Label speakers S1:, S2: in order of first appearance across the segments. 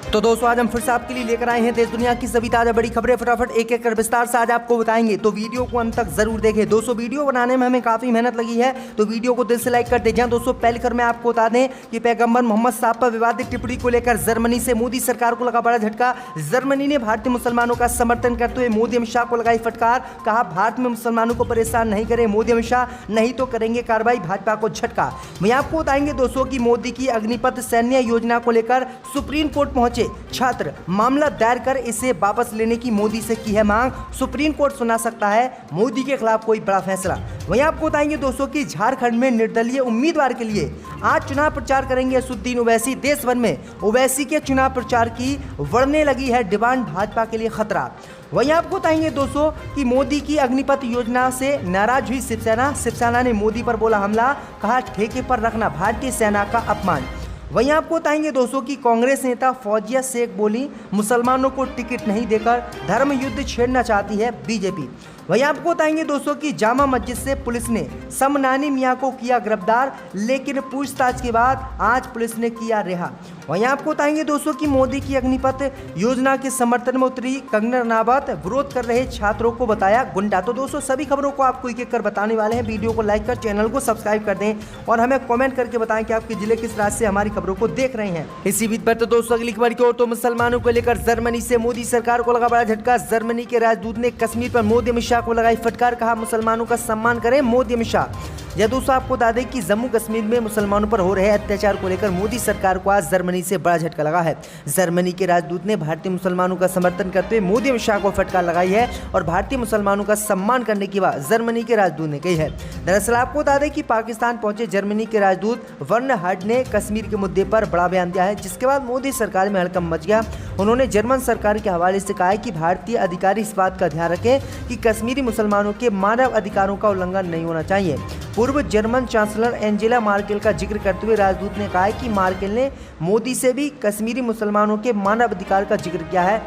S1: तो दोस्तों आज हम फिर से आपके लिए लेकर आए हैं देश दुनिया की सभी ताजा बड़ी खबरें। फटाफट एक एक कर विस्तार से आज आपको बताएंगे, तो वीडियो को अंत तक जरूर देखें। दोस्तों वीडियो बनाने में हमें काफी मेहनत लगी है, तो वीडियो को दिल से लाइक कर दीजिए। दोस्तों पहले खबर में आपको बता दें कि पैगंबर मोहम्मद साहब पर विवादित टिप्पणी को लेकर जर्मनी से मोदी सरकार को लगा बड़ा झटका। जर्मनी ने भारतीय मुसलमानों का समर्थन करते हुए मोदी अमित शाह को लगाई फटकार। कहा भारत में मुसलमानों को परेशान नहीं करें मोदी अमित शाह, नहीं तो करेंगे कार्रवाई, भाजपा को झटका। वहीं आपको बताएंगे दोस्तों की मोदी की अग्निपथ सैन्य योजना को लेकर सुप्रीम कोर्ट पहुंचे छात्र, मामला दायर कर इसे वापस लेने की मोदी से की है मांग। सुप्रीम कोर्ट सुना सकता है मोदी के खिलाफ कोई बड़ा फैसला। वहीं आपको बताएंगे दोस्तों कि झारखंड में निर्दलीय उम्मीदवार के लिए आज चुनाव प्रचार करेंगे असदुद्दीन ओवैसी। देश भर में ओवैसी के चुनाव प्रचार की बढ़ने लगी है डिमांड, भाजपा के लिए खतरा। वहीं आपको बताएंगे दोस्तों कि मोदी की अग्निपथ योजना से नाराज हुई शिवसेना ने मोदी पर बोला हमला, कहा ठेके पर रखना भारतीय सेना का अपमान। वहीं आपको बताएंगे दोस्तों कि कांग्रेस नेता फौजिया शेख बोली मुसलमानों को टिकट नहीं देकर धर्म युद्ध छेड़ना चाहती है बीजेपी। वहीं आपको बताएंगे दोस्तों कि जामा मस्जिद से पुलिस ने समनानी मियां को किया गिरफ्तार, लेकिन पूछताछ के बाद आज पुलिस ने किया रिहा। वहीं आपको बताएंगे दोस्तों कि मोदी की अग्निपथ योजना के समर्थन में उतरी कंगना रनावत, विरोध कर रहे छात्रों को बताया गुंडा। तो दोस्तों सभी खबरों को आपको एक एक कर बताने वाले हैं। वीडियो को लाइक कर चैनल को सब्सक्राइब कर दें और हमें कमेंट करके बताएं कि आपके जिले किस राज्य से हमारी खबरों को देख रहे हैं। इसी बीच पर तो दोस्तों अगली खबर की ओर, तो मुसलमानों को लेकर जर्मनी से मोदी सरकार को लगा बड़ा झटका। जर्मनी के राजदूत ने कश्मीर पर मोदी अमित शाह को लगाई फटकार, कहा मुसलमानों का सम्मान करें मोदी अमित शाह। यह दोस्तों आपको बता दें कि जम्मू कश्मीर में मुसलमानों पर हो रहे अत्याचार को लेकर मोदी सरकार को आज जर्मनी से बड़ा झटका लगा है। जर्मनी के राजदूत ने भारतीय मुसलमानों का समर्थन करते हुए मोदी अमित शाह को फटकार लगाई है और भारतीय मुसलमानों का सम्मान करने की बात जर्मनी के राजदूत ने कही है। दरअसल आपको बता दें कि पाकिस्तान पहुंचे जर्मनी के राजदूत वर्न हर्ड ने कश्मीर के मुद्दे पर बड़ा बयान दिया है, जिसके बाद मोदी सरकार में हड़कंप मच गया। उन्होंने जर्मन सरकार के हवाले से कहा है कि भारतीय अधिकारी इस बात का ध्यान रखें कि कश्मीरी मुसलमानों के मानव अधिकारों का उल्लंघन नहीं होना चाहिए। पूर्व जर्मन चांसलर एंजेला मार्केल का जिक्र करते हुए राजदूत ने कहा है कि मार्केल ने मोदी से भी कश्मीरी मुसलमानों के मानव अधिकार का जिक्र किया है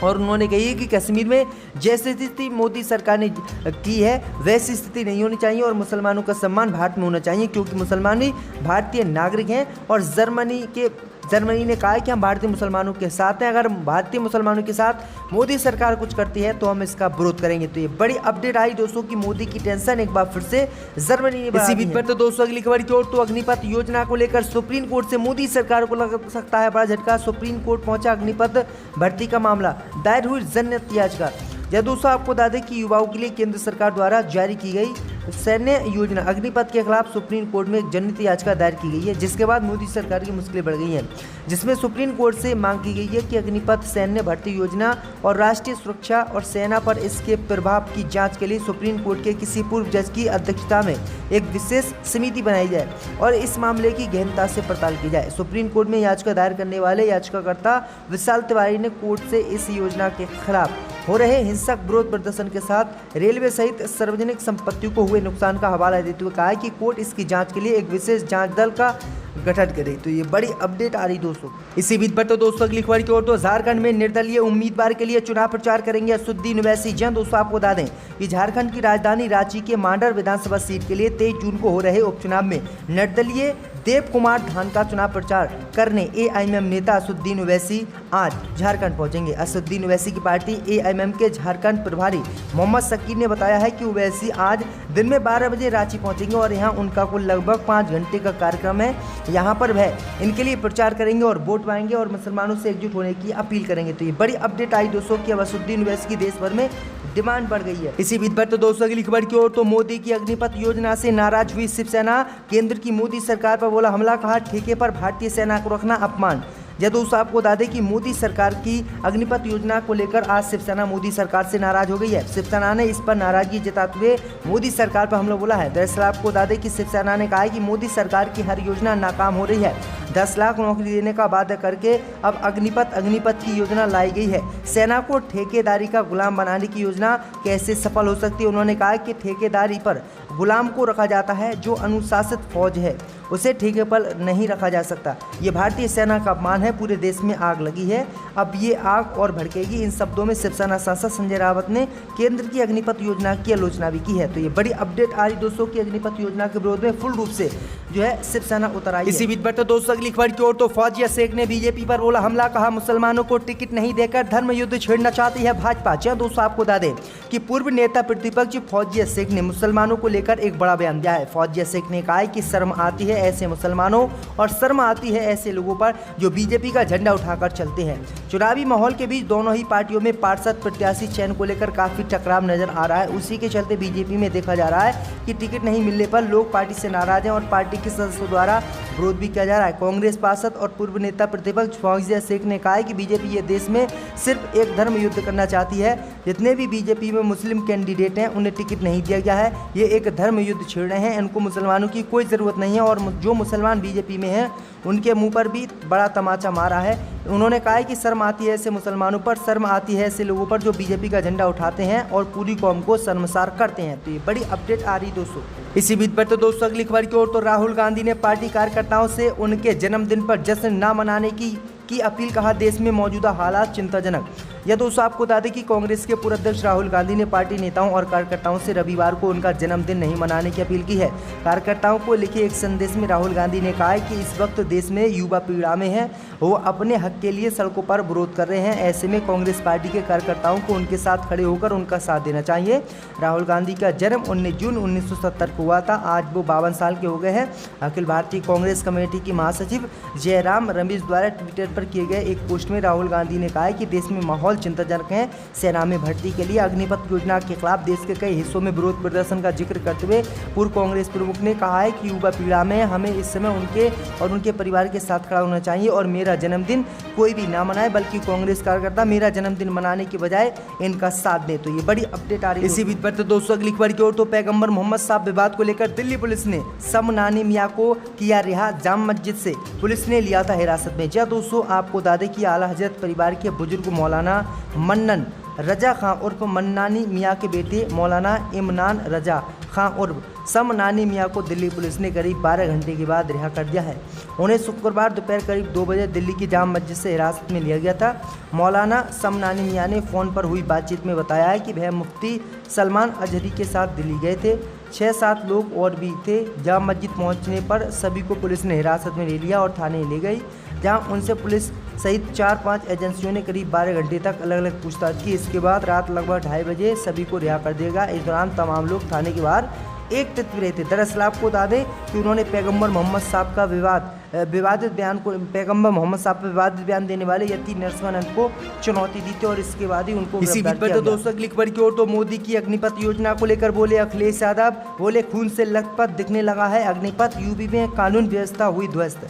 S1: और उन्होंने कही कि कश्मीर में जैसी स्थिति मोदी सरकार ने की है वैसी स्थिति नहीं होनी चाहिए और मुसलमानों का सम्मान भारत में होना चाहिए, क्योंकि मुसलमान भी भारतीय नागरिक हैं। और जर्मनी ने कहा है कि हम भारतीय मुसलमानों के साथ हैं, अगर भारतीय मुसलमानों के साथ मोदी सरकार कुछ करती है तो हम इसका विरोध करेंगे। तो ये बड़ी अपडेट आई दोस्तों कि मोदी की टेंशन एक बार फिर से जर्मनी ने इसी बीच पर तो दोस्तों अगली खबर की ओर, तो अग्निपथ योजना को लेकर सुप्रीम कोर्ट से मोदी सरकार को लग सकता है बड़ा झटका। सुप्रीम कोर्ट पहुंचा अग्निपथ भर्ती का मामला, दायर हुई जनहित याचिका। यह दोस्तों आपको बता दें कि युवाओं के लिए केंद्र सरकार द्वारा जारी की गई सैन्य योजना अग्निपथ के खिलाफ सुप्रीम कोर्ट में एक जनहित याचिका दायर की गई है, जिसके बाद मोदी सरकार की मुश्किलें बढ़ गई हैं, जिसमें सुप्रीम कोर्ट से मांग की गई है कि अग्निपथ सैन्य भर्ती योजना और राष्ट्रीय सुरक्षा और सेना पर इसके प्रभाव की जांच के लिए सुप्रीम कोर्ट के किसी पूर्व जज की अध्यक्षता में एक विशेष समिति बनाई जाए और इस मामले की गहनता से पड़ताल की जाए। सुप्रीम कोर्ट में याचिका दायर करने वाले याचिकाकर्ता विशाल तिवारी ने कोर्ट से इस योजना के खिलाफ हो रहे हिंसक विरोध प्रदर्शन के साथ रेलवे सहित सार्वजनिक संपत्ति को हुए नुकसान का हवाला देते हुए कहा है कि कोर्ट इसकी जांच के लिए एक विशेष जांच दल का गठन करे। तो ये बड़ी अपडेट आ रही दोस्तों। इसी बीच पर तो दोस्तों अगली खबर की ओर, तो झारखंड में निर्दलीय उम्मीदवार के लिए चुनाव प्रचार करेंगे असदुद्दीन ओवैसी। जी दोस्तों आपको बता दें कि झारखंड की राजधानी रांची के मांडर विधानसभा सीट के लिए 23 जून को हो रहे उपचुनाव में निर्दलीय देव कुमार धान का चुनाव प्रचार करने एआईएमएम नेता असदुद्दीन ओवैसी आज झारखंड पहुंचेंगे। असदुद्दीन ओवैसी की पार्टी एआईएमएम के झारखंड प्रभारी मोहम्मद शकीर ने बताया है कि ओवैसी आज दिन में 12 बजे रांची पहुंचेंगे और यहां उनका कुल लगभग 5 घंटे का कार्यक्रम है। यहां पर वह इनके लिए प्रचार करेंगे और वोट पाएंगे और मुसलमानों से एकजुट होने की अपील करेंगे। तो ये बड़ी अपडेट आई दोस्तों कि अब असदुद्दीन ओवैसी की देश भर में डिमांड बढ़ गई है। इसी बीच पर तो दोस्तों अगली खबर की ओर, तो मोदी की अग्निपथ योजना से नाराज हुई शिवसेना, केंद्र की मोदी सरकार पर बोला हमला, कहा ठेके पर भारतीय सेना को रखना अपमान। यह दोस्तों आपको बता दें कि मोदी सरकार की अग्निपथ योजना को लेकर आज शिवसेना मोदी सरकार से नाराज हो गई है। शिवसेना ने इस पर नाराजगी जताते हुए मोदी सरकार पर हमला बोला है। दरअसल आपको बता दें कि शिवसेना ने कहा है कि मोदी सरकार की हर योजना नाकाम हो रही है। 10 लाख नौकरी देने का वादा करके अब अग्निपथ की योजना लाई गई है। सेना को ठेकेदारी का गुलाम बनाने की योजना कैसे सफल हो सकती है। उन्होंने कहा कि ठेकेदारी पर गुलाम को रखा जाता है जो अनुशासित फौज है उसे ठेके पर नहीं रखा जा सकता। ये भारतीय सेना का अपमान है। पूरे देश में आग लगी है, अब ये आग और भड़केगी। इन शब्दों में शिवसेना सांसद संजय रावत ने केंद्र की अग्निपथ योजना की आलोचना भी की है। तो ये बड़ी अपडेट आ रही दोस्तों की अग्निपथ योजना के विरोध में फुल रूप से जो है शिवसेना उतर आई। इसी बीच बढ़ते दोस्तों अगली खबर की ओर। तो फौजिया शेख ने बीजेपी पर बोला हमला, कहा मुसलमानों को टिकट नहीं देकर धर्म युद्ध छेड़ना चाहती है भाजपा। जी दोस्तों, आपको बता दें कि पूर्व नेता प्रतिपक्ष फौजिया शेख ने मुसलमानों को लेकर एक बड़ा बयान दिया है। फौजिया शेख ने कहा है कि शर्म आती है ऐसे मुसलमानों और शर्म आती है ऐसे लोगों पर जो बीजेपी का झंडा उठाकर चलते हैं। चुनावी माहौल के बीच दोनों ही पार्टियों में पार्षद प्रत्याशी चयन को लेकर काफी टकराव नजर आ रहा है। उसी के चलते बीजेपी में देखा जा रहा है कि टिकट नहीं मिलने पर लोग पार्टी से नाराज हैं और पार्टी के सदस्यों द्वारा विरोध भी किया जा रहा है। कांग्रेस पार्षद और पूर्व नेता प्रतिपक्ष फौजिया शेख ने कहा है कि बीजेपी ये देश में सिर्फ एक धर्म युद्ध करना चाहती है। जितने भी बीजेपी में मुस्लिम कैंडिडेट हैं उन्हें टिकट नहीं दिया गया है। ये एक धर्म युद्ध छेड़ रहे हैं, इनको मुसलमानों की कोई ज़रूरत नहीं है। और जो मुसलमान बीजेपी में हैं उनके मुंह पर भी बड़ा तमाचा मारा है। उन्होंने कहा है कि शर्म आती है ऐसे मुसलमानों पर, शर्म आती है ऐसे लोगों पर जो बीजेपी का झंडा उठाते हैं और पूरी कौम को शर्मसार करते हैं। तो ये बड़ी अपडेट आ रही दोस्तों। इसी बीच पर तो दोस्तों अगली खबर की ओर। तो राहुल गांधी ने पार्टी कार्यकर्ताओं से उनके जन्मदिन पर जश्न न मनाने की अपील, कहा देश में मौजूदा हालात चिंताजनक। यह दोस्तों आपको बता दें कि कांग्रेस के पूर्व अध्यक्ष राहुल गांधी ने पार्टी नेताओं और कार्यकर्ताओं से रविवार को उनका जन्मदिन नहीं मनाने की अपील की है। कार्यकर्ताओं को लिखे एक संदेश में राहुल गांधी ने कहा है कि इस वक्त देश में युवा पीड़ा में है, वो अपने हक के लिए सड़कों पर विरोध कर रहे हैं। ऐसे में कांग्रेस पार्टी के कार्यकर्ताओं को उनके साथ खड़े होकर उनका साथ देना चाहिए। राहुल गांधी का जन्म 19 जून 1970 को हुआ था। आज वो 52 साल के हो गए हैं। अखिल भारतीय कांग्रेस कमेटी की महासचिव जयराम रमेश द्वारा ट्विटर पर किए गए एक पोस्ट में राहुल गांधी ने कहा है कि देश में माहौल चिंताजनक है। सेना में भर्ती के लिए अग्निपथ योजना के खिलाफ देश के कई हिस्सों में विरोध प्रदर्शन का जिक्र करते हुए पूर्व कांग्रेस प्रमुख ने कहा है कि युवा पीड़ा में हमें इस समय उनके और उनके परिवार के साथ खड़ा होना चाहिए और मेरा जन्मदिन कोई भी ना मनाए बल्कि कांग्रेस कार्यकर्ता मेरा जन्मदिन मनाने के बजाय इनका साथ दें। तो ये बड़ी अपडेट आ रही है। इसी बीच पर तो दोस्तों अगली खबर की ओर। तो पैगंबर मोहम्मद साहब विवाद को लेकर दिल्ली पुलिस ने समनानी मियां को किया रिहा। जाम मस्जिद से पुलिस ने लिया था हिरासत में। जी दोस्तों, आपको बता दें कि आला हजरत परिवार के बुजुर्ग मौलाना मन्नन रजा खां उर्फ मन्नानी मियां के बेटे मौलाना इमरान रजा खां उर्फ समनानी मियां को दिल्ली पुलिस ने करीब 12 घंटे के बाद रिहा कर दिया है। उन्हें शुक्रवार दोपहर करीब 2 बजे दिल्ली की जाम मस्जिद से हिरासत में लिया गया था। मौलाना समनानी मियां ने फ़ोन पर हुई बातचीत में बताया है कि वह मुफ्ती सलमान अजहरी के साथ दिल्ली गए थे। 6-7 लोग और भी थे। जाम मस्जिद पहुंचने पर सभी को पुलिस ने हिरासत में ले लिया और थाने ले गई, जहां उनसे पुलिस सहित 4-5 एजेंसियों ने करीब 12 घंटे तक अलग अलग पूछताछ की। इसके बाद रात लगभग 2:30 बजे सभी को रिहा कर दिया गया। इस दौरान तमाम लोग थाने के बाहर एकत्रित रहे थे। दरअसल आपको बता दें कि उन्होंने पैगंबर मोहम्मद साहब का विवादित बयान को पैगंबर मोहम्मद साहब पर विवादित बयान देने वाले यति नरसिम्हानंद को चुनौती दी थी और इसके बाद ही उनको इसी बीच पर तो दोस्तों अगली खबर की ओर। तो मोदी की अग्निपथ योजना को लेकर बोले अखिलेश यादव, बोले खून से लथपथ दिखने लगा है अग्निपथ, यूपी में कानून व्यवस्था हुई ध्वस्त।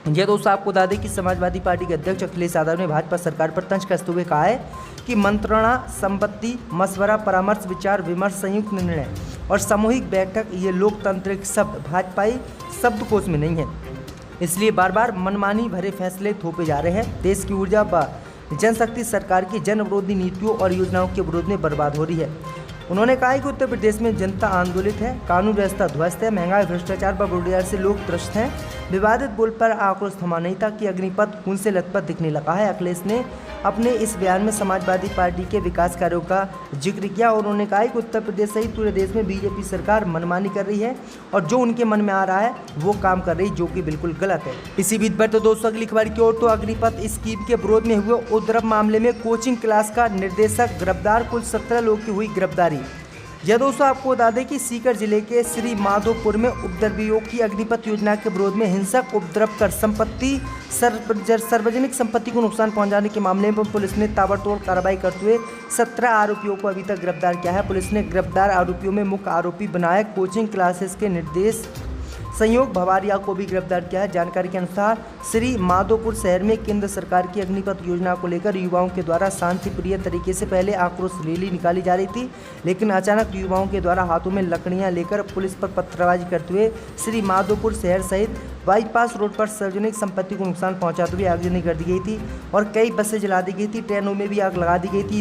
S1: यह दोस्तों आपको बता दें कि समाजवादी पार्टी के अध्यक्ष अखिलेश यादव ने भाजपा सरकार पर तंज कसते हुए कहा है कि मंत्रणा, संपत्ति, मशवरा, परामर्श, विचार विमर्श, संयुक्त निर्णय और सामूहिक बैठक ये लोकतांत्रिक शब्द भाजपाई शब्दकोश में नहीं है, इसलिए बार बार मनमानी भरे फैसले थोपे जा रहे हैं। देश की ऊर्जा व जनशक्ति सरकार की जन विरोधी नीतियों और योजनाओं के विरोध में बर्बाद हो रही है। उन्होंने कहा कि उत्तर प्रदेश में जनता आंदोलित है, कानून व्यवस्था ध्वस्त है, महंगाई, भ्रष्टाचार व बेरोजगार से लोग त्रस्त हैं। विवादित बोल पर आक्रोश थमा नहीं था कि अग्निपथ खून से लथपथ दिखने लगा है। अखिलेश ने अपने इस बयान में समाजवादी पार्टी के विकास कार्यों का जिक्र किया और उन्होंने कहा कि उत्तर प्रदेश सहित पूरे देश में बीजेपी सरकार मनमानी कर रही है और जो उनके मन में आ रहा है वो काम कर रही है, जो कि बिल्कुल गलत है। इसी बीच पर तो दोस्तों अगली खबर की ओर। तो अग्निपथ स्कीम के विरोध में हुए उपद्रव मामले में कोचिंग क्लास का निर्देशक गिरफ्तार, कुल 17 लोग की हुई गिरफ्तारी। यह दोस्तों आपको बता दें कि सीकर जिले के श्री माधोपुर में उपद्रवियों की अग्निपथ योजना के विरोध में हिंसक उपद्रव कर सार्वजनिक संपत्ति को नुकसान पहुंचाने के मामले में पुलिस ने ताबड़तोड़ कार्रवाई करते हुए 17 आरोपियों को अभी तक गिरफ्तार किया है। पुलिस ने गिरफ्तार आरोपियों में मुख्य आरोपी विनायक कोचिंग क्लासेस के निर्देश संयोग भवारिया को भी गिरफ्तार किया है। जानकारी के अनुसार श्री माधोपुर शहर में केंद्र सरकार की अग्निपथ योजना को लेकर युवाओं के द्वारा शांतिप्रिय तरीके से पहले आक्रोश रैली निकाली जा रही थी, लेकिन अचानक युवाओं के द्वारा हाथों में लकड़ियां लेकर पुलिस पर पत्थरबाजी करते हुए श्री माधोपुर शहर सहित बाईपास रोड पर सार्वजनिक संपत्ति को नुकसान पहुंचाते हुए आगजनी कर दी गई थी और कई बसें जला दी गई थी, ट्रेनों में भी आग लगा दी गई थी।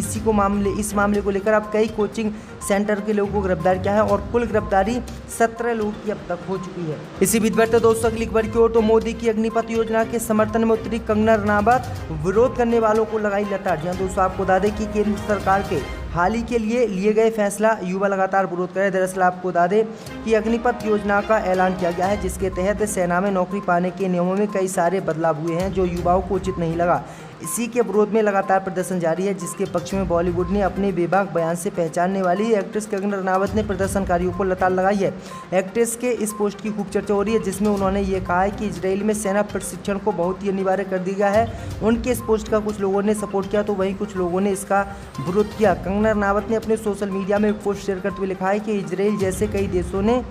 S1: इस मामले को लेकर अब कई कोचिंग सेंटर के लोगों को गिरफ्तार किया है और कुल गिरफ्तारी 17 लोगों की अब तक हो चुकी है। इसी बीच बढ़ते दोस्तों अगली खबर की ओर, तो मोदी की अग्निपथ योजना के समर्थन में उतरी कंगना रनावत, विरोध करने वालों को लगाई लताड़। जी दोस्तों, आपको बता दें कि केंद्र सरकार के हाल ही के लिए गए फैसला युवा लगातार विरोध कर रहे हैं। दरअसल आपको बता दें कि अग्निपथ योजना का ऐलान किया गया है, जिसके तहत सेना में नौकरी पाने के नियमों में कई सारे बदलाव हुए हैं जो युवाओं को उचित नहीं लगा। इसी के विरोध में लगातार प्रदर्शन जारी है, जिसके पक्ष में बॉलीवुड ने अपने बेबाक बयान से पहचानने वाली एक्ट्रेस कंगना रनावत ने प्रदर्शनकारियों को लताड़ लगाई है। एक्ट्रेस के इस पोस्ट की खूब चर्चा हो रही है, जिसमें उन्होंने ये कहा है कि इजराइल में सेना प्रशिक्षण को बहुत ही अनिवार्य कर दिया गया है। उनके इस पोस्ट का कुछ लोगों ने सपोर्ट किया तो वहीं कुछ लोगों ने इसका विरोध किया। कंगना रनावत ने अपने सोशल मीडिया में एक पोस्ट शेयर करते हुए लिखा है कि इजराइल जैसे कई देशों ने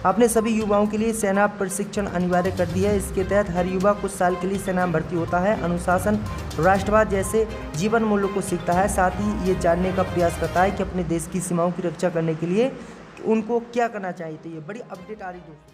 S1: अपने सभी युवाओं के लिए सेना प्रशिक्षण अनिवार्य कर दिया है। इसके तहत हर युवा कुछ साल के लिए सेना में भर्ती होता है, अनुशासन, राष्ट्रवाद जैसे जीवन मूल्यों को सीखता है, साथ ही ये जानने का प्रयास करता है कि अपने देश की सीमाओं की रक्षा करने के लिए उनको क्या करना चाहिए। तो ये बड़ी अपडेट आ रही दोस्तों।